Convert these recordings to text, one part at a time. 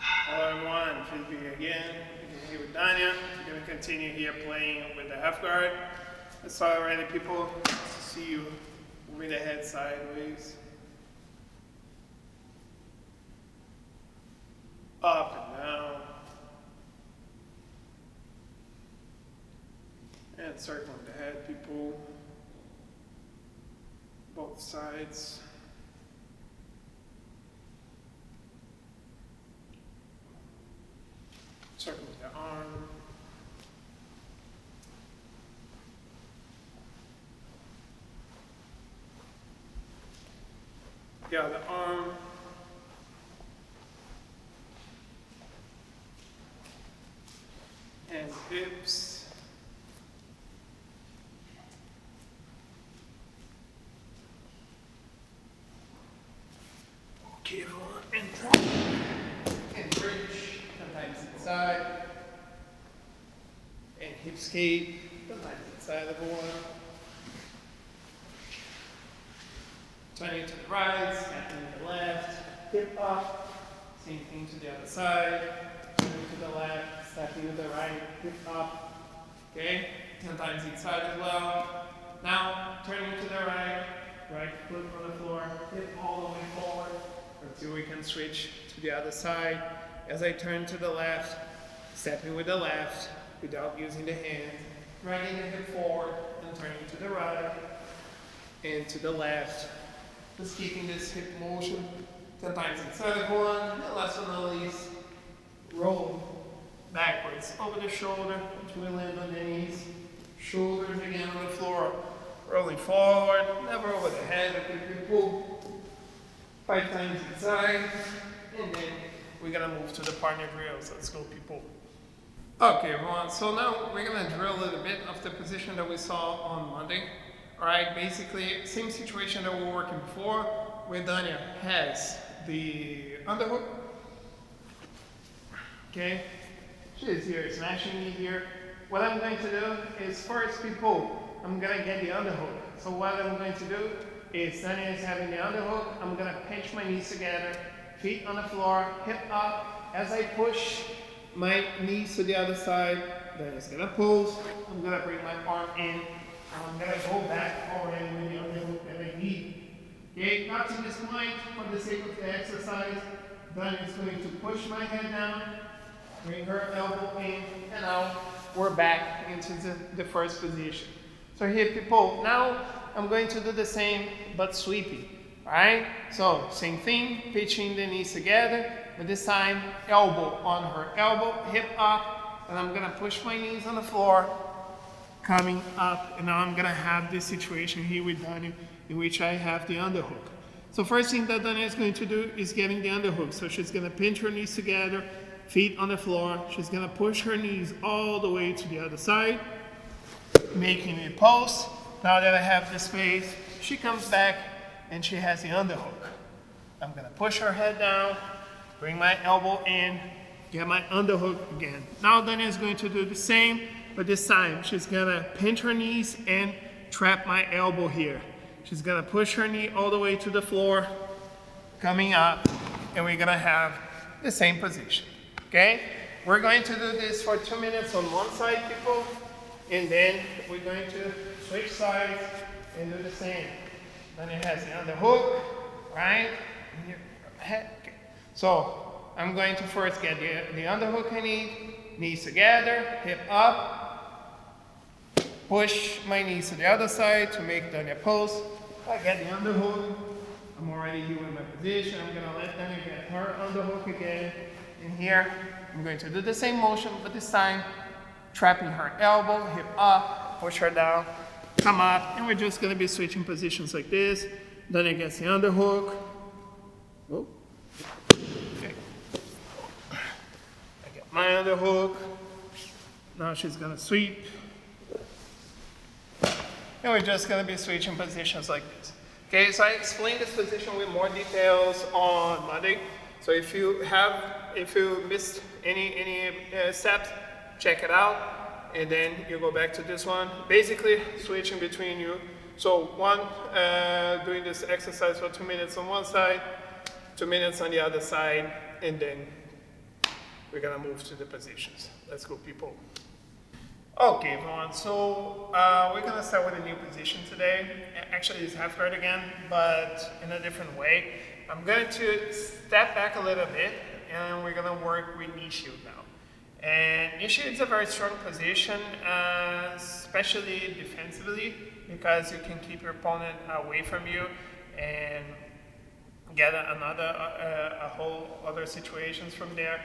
Hello everyone, Felipe again. We're here with Dania. We're going to continue here playing with the half guard. I saw already people see you moving the head sideways. Up and down. And circling the head, people. Both sides. Circle the arm. Yeah, the arm. And hips. Okay, everyone, and drop. And bridge. Sometimes inside. And hip skate. Sometimes inside of one. Turning to the right, snapping to the left, hip up. Same thing to the other side. Turning to the left, snapping to the right, hip up. Okay? Sometimes inside as well. Now, turning to the right foot on the floor, hip all the way forward until we can switch to the other side. As I turn to the left, stepping with the left without using the hand, dragging the hip forward and turning to the right and to the left. Just keeping this hip motion, sometimes inside of one, and last but not least, roll backwards over the shoulder until we land on the knees. Shoulders again on the floor, rolling forward, never over the head. Quickly pull 5 times inside, and then we're gonna move to the partner drills. Let's go, people. Okay, everyone. So now we're gonna drill a little bit of the position that we saw on Monday. All right, basically same situation that we were working before, where Dania has the underhook. Okay, she's here smashing me here. What I'm going to do is first, people, I'm gonna get the underhook. So what I'm going to do is Dania is having the underhook. I'm gonna pinch my knees together, feet on the floor, hip up. As I push my knees to the other side, Dania's gonna pose. I'm gonna bring my arm in. I'm going to go back already with the underhook that I need. Okay, not to this point, for the sake of the exercise, Dania is going to push my head down, bring her elbow in, and now we're back into the first position. So here, people, now I'm going to do the same, but sweeping. Alright? So, same thing, pitching the knees together, but this time, elbow on her elbow, hip up, and I'm going to push my knees on the floor, coming up, and now I'm gonna have this situation here with Dania in which I have the underhook. So first thing that Dania is going to do is getting the underhook. So she's gonna pinch her knees together, feet on the floor. She's gonna push her knees all the way to the other side, making it pulse. Now that I have the space, she comes back and she has the underhook. I'm gonna push her head down, bring my elbow in, get my underhook again. Now Dania is going to do the same, but this time, she's gonna pinch her knees and trap my elbow here. She's gonna push her knee all the way to the floor, coming up, and we're gonna have the same position, okay? We're going to do this for 2 minutes on one side, people, and then we're going to switch sides and do the same. Then it has the underhook, right? So, I'm going to first get the underhook I need, knees together, hip up, push my knees to the other side to make Dania pose. I get the underhook. I'm already here with my position. I'm gonna let Dania get her underhook again. And here, I'm going to do the same motion, but this time, trapping her elbow, hip up, push her down, come up, and we're just gonna be switching positions like this. Dania gets the underhook. Oh. Okay. I get my underhook. Now she's gonna sweep. And we're just gonna be switching positions like this. Okay, so I explained this position with more details on Monday. So if you missed any steps, check it out. And then you go back to this one. Basically switching between you. So doing this exercise for 2 minutes on one side, 2 minutes on the other side, and then we're gonna move to the positions. Let's go, people. Okay, everyone, so we're gonna start with a new position today. Actually, it's half guard again, but in a different way. I'm going to step back a little bit, and we're gonna work with knee shield now. And knee shield is a very strong position, especially defensively, because you can keep your opponent away from you and get a whole other situations from there.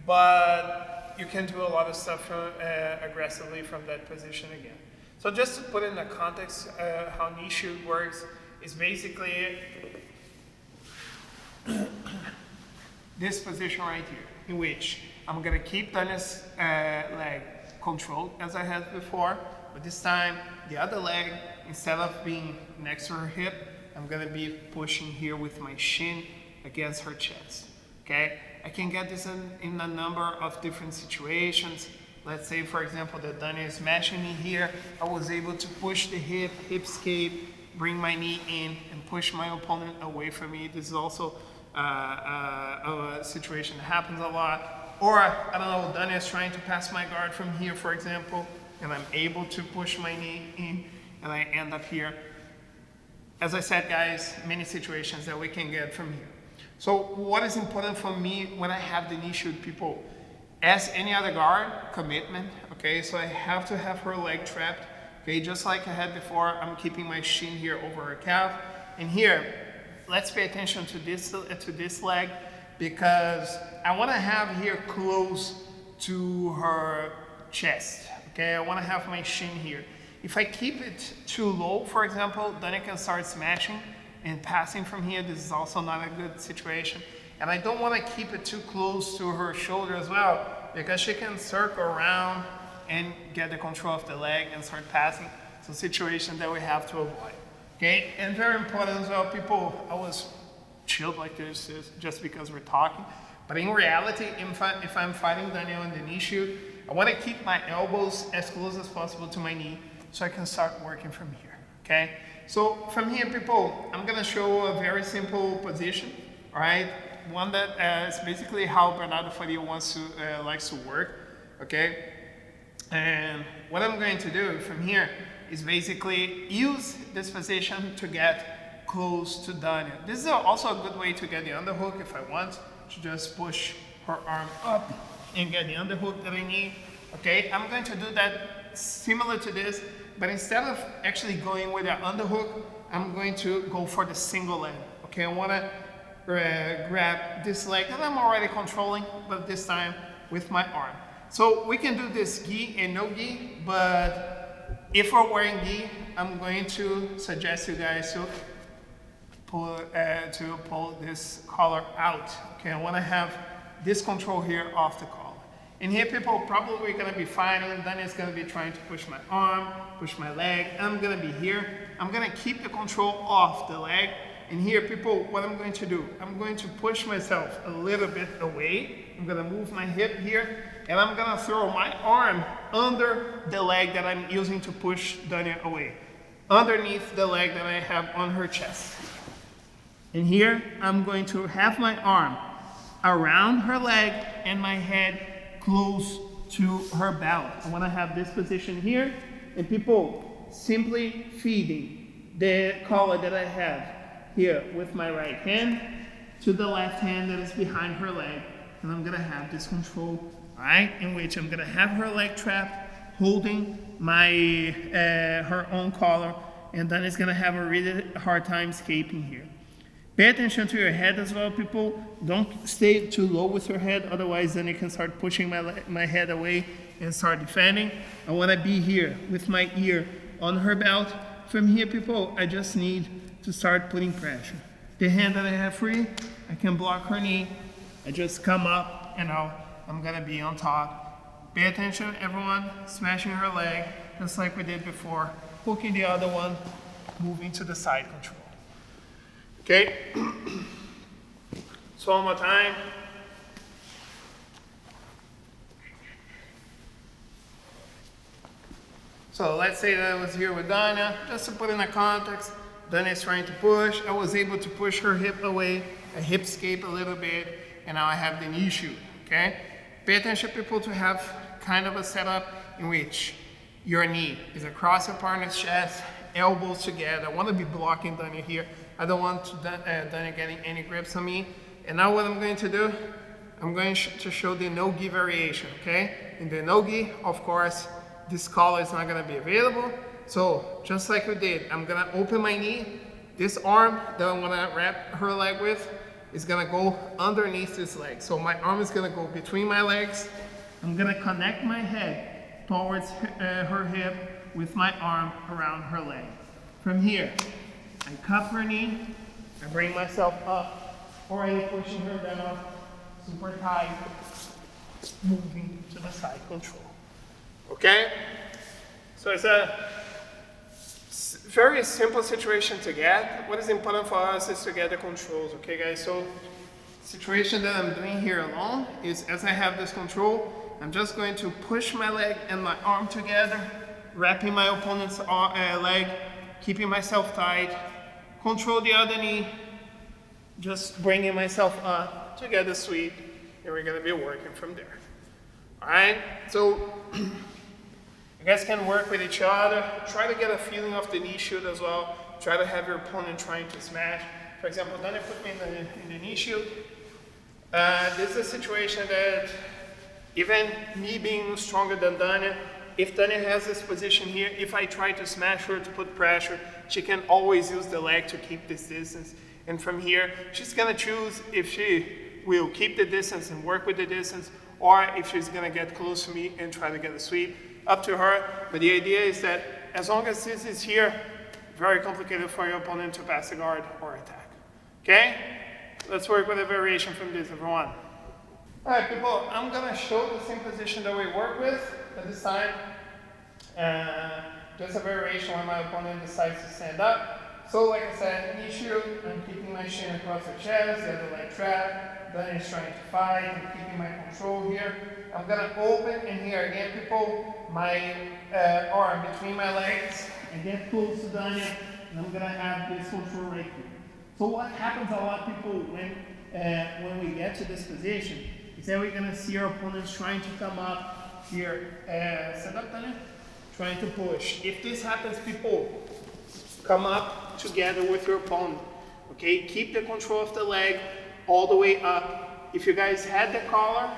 But you can do a lot of stuff aggressively from that position again. So just to put in the context, how knee shield works is basically this position right here, in which I'm gonna keep Daniel's leg controlled as I had before, but this time the other leg, instead of being next to her hip, I'm gonna be pushing here with my shin against her chest, okay? I can get this in a number of different situations. Let's say, for example, that Daniel is smashing me here. I was able to push the hip escape, bring my knee in, and push my opponent away from me. This is also a situation that happens a lot. Or, I don't know, Daniel is trying to pass my guard from here, for example, and I'm able to push my knee in, and I end up here. As I said, guys, many situations that we can get from here. So what is important for me when I have the knee shield, people? As any other guard, commitment, okay? So I have to have her leg trapped, okay? Just like I had before, I'm keeping my shin here over her calf. And here, let's pay attention to this leg, because I wanna have here close to her chest, okay? I wanna have my shin here. If I keep it too low, for example, then I can start smashing and passing from here. This is also not a good situation. And I don't want to keep it too close to her shoulder as well, because she can circle around and get the control of the leg and start passing. It's a situation that we have to avoid. Okay, and very important as well, people, I was chilled like this just because we're talking. But in reality, if I'm fighting Daniel in the knee shield, I want to keep my elbows as close as possible to my knee so I can start working from here, okay? So from here, people, I'm gonna show a very simple position, all right? One that is basically how Bernardo Faria likes to work, okay? And what I'm going to do from here is basically use this position to get close to Daniel. This is also a good way to get the underhook if I want to just push her arm up and get the underhook that I need, okay? I'm going to do that similar to this, but instead of actually going with the underhook, I'm going to go for the single leg. Okay, I want to grab this leg that I'm already controlling, but this time with my arm. So we can do this gi and no gi, but if we're wearing gi, I'm going to suggest you guys to pull this collar out. Okay, I want to have this control here off the collar. And here, people, probably going to be fighting. Daniel's going to be trying to push my arm, push my leg. I'm going to be here. I'm going to keep the control off the leg. And here, people, what I'm going to do, I'm going to push myself a little bit away. I'm going to move my hip here. And I'm going to throw my arm under the leg that I'm using to push Daniel away, underneath the leg that I have on her chest. And here, I'm going to have my arm around her leg and my head close to her belt. I want to have this position here, and people simply feeding the collar that I have here with my right hand to the left hand that is behind her leg, and I'm gonna have this control, all right, in which I'm gonna have her leg trapped, holding my her own collar, and then it's gonna have a really hard time escaping here. Pay attention to your head as well, people. Don't stay too low with your head, otherwise then you can start pushing my head away and start defending. I want to be here with my ear on her belt. From here, people, I just need to start putting pressure. The hand that I have free, I can block her knee. I just come up, and now I'm going to be on top. Pay attention, everyone. Smashing her leg, just like we did before. Hooking the other one, moving to the side control. Okay, so one more time. So let's say that I was here with Dana, just to put in a context. Dana is trying to push. I was able to push her hip away, a hip escape a little bit, and now I have the knee shoot, okay? Pay attention, people, to have kind of a setup in which your knee is across your partner's chest, elbows together. I want to be blocking Danya here. I don't want Danya getting any grips on me. And now what I'm going to do, I'm going to show the no-gi variation, okay? In the no-gi, of course, this collar is not going to be available. So just like we did, I'm going to open my knee. This arm that I'm going to wrap her leg with is going to go underneath this leg. So my arm is going to go between my legs. I'm going to connect my head towards her hip with my arm around her leg. From here, I cup her knee, I bring myself up, already pushing her down, super tight, moving to the side control. Okay? So it's a very simple situation to get. What is important for us is to get the controls, okay guys? So the situation that I'm doing here alone is, as I have this control, I'm just going to push my leg and my arm together, wrapping my opponent's leg, keeping myself tight, control the other knee, just bringing myself up to get the sweep, and we're gonna be working from there. All right, so you guys can work with each other. Try to get a feeling of the knee shield as well. Try to have your opponent trying to smash. For example, Danya put me in the knee shield. This is a situation that even me being stronger than Danya, if Danya has this position here, if I try to smash her to put pressure, she can always use the leg to keep this distance. And from here, she's gonna choose if she will keep the distance and work with the distance, or if she's gonna get close to me and try to get a sweep. Up to her, but the idea is that as long as this is here, very complicated for your opponent to pass a guard or attack. Okay? Let's work with a variation from this, everyone. All right, people, I'm gonna show the same position that we work with, but this time, just a variation when my opponent decides to stand up. So like I said, knee shield, I'm keeping my shin across the chest, the other leg trapped, Danya is trying to fight, I'm keeping my control here. I'm gonna open, and here again, people, my arm between my legs, and get close to Danya, and I'm gonna have this control right here. So what happens a lot, people, when we get to this position, is that we're gonna see our opponents trying to come up here, stand up, Danya, trying to push. If this happens, people, come up together with your opponent, okay? Keep the control of the leg all the way up. If you guys had the collar,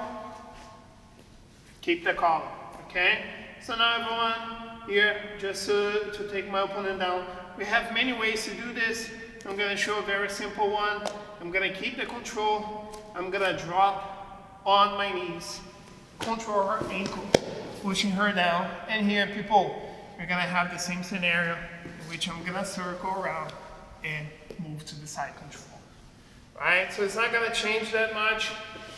keep the collar, okay? So now everyone, here, just to take my opponent down. We have many ways to do this. I'm gonna show a very simple one. I'm gonna keep the control. I'm gonna drop on my knees, control her ankle, pushing her down. And here, people, we're gonna have the same scenario in which I'm gonna circle around and move to the side control. All right, so it's not gonna change that much.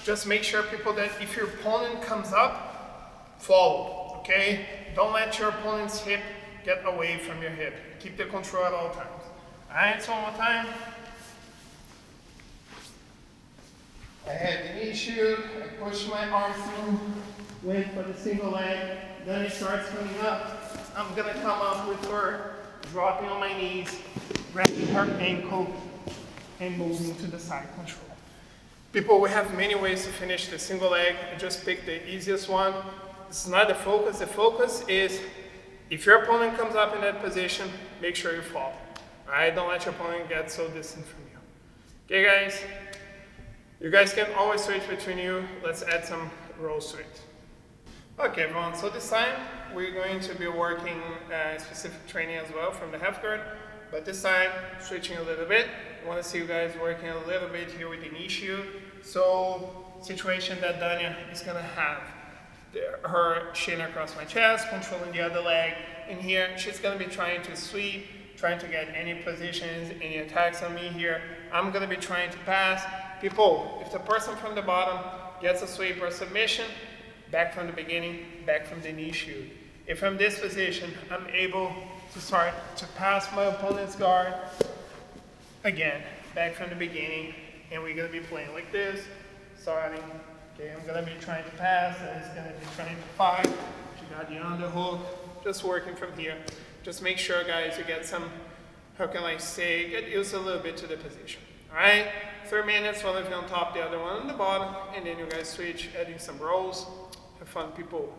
Just make sure, people, that if your opponent comes up, follow, okay? Don't let your opponent's hip get away from your hip. Keep the control at all times. All right, so one more time. I had the knee shield, I push my arm through, wait for the single leg, then it starts coming up. I'm gonna come up with her, dropping on my knees, grabbing her ankle, and moving to the side control. People, we have many ways to finish the single leg. I just picked the easiest one. This is not the focus. The focus is, if your opponent comes up in that position, make sure you fall. All right, don't let your opponent get so distant from you. Okay, guys? You guys can always switch between you. Let's add some rolls to it. Okay, everyone, so this time we're going to be working specific training as well from the half guard, but this time switching a little bit. I want to see you guys working a little bit here with the knee shield. So, situation that Danya is going to have her shin across my chest, controlling the other leg. And here, she's going to be trying to sweep, trying to get any positions, any attacks on me here. I'm going to be trying to pass. People, if the person from the bottom gets a sweep or submission, back from the beginning, back from the knee shield. If from this position, I'm able to start to pass my opponent's guard, again, back from the beginning, and we're gonna be playing like this, starting, okay, I'm gonna be trying to pass, and it's gonna be trying to fight. She got the underhook, just working from here. Just make sure, guys, you get some, how can I say, get used a little bit to the position, all right? 3 minutes, one of you on top, the other one on the bottom, and then you guys switch, adding some rolls. Have fun, people.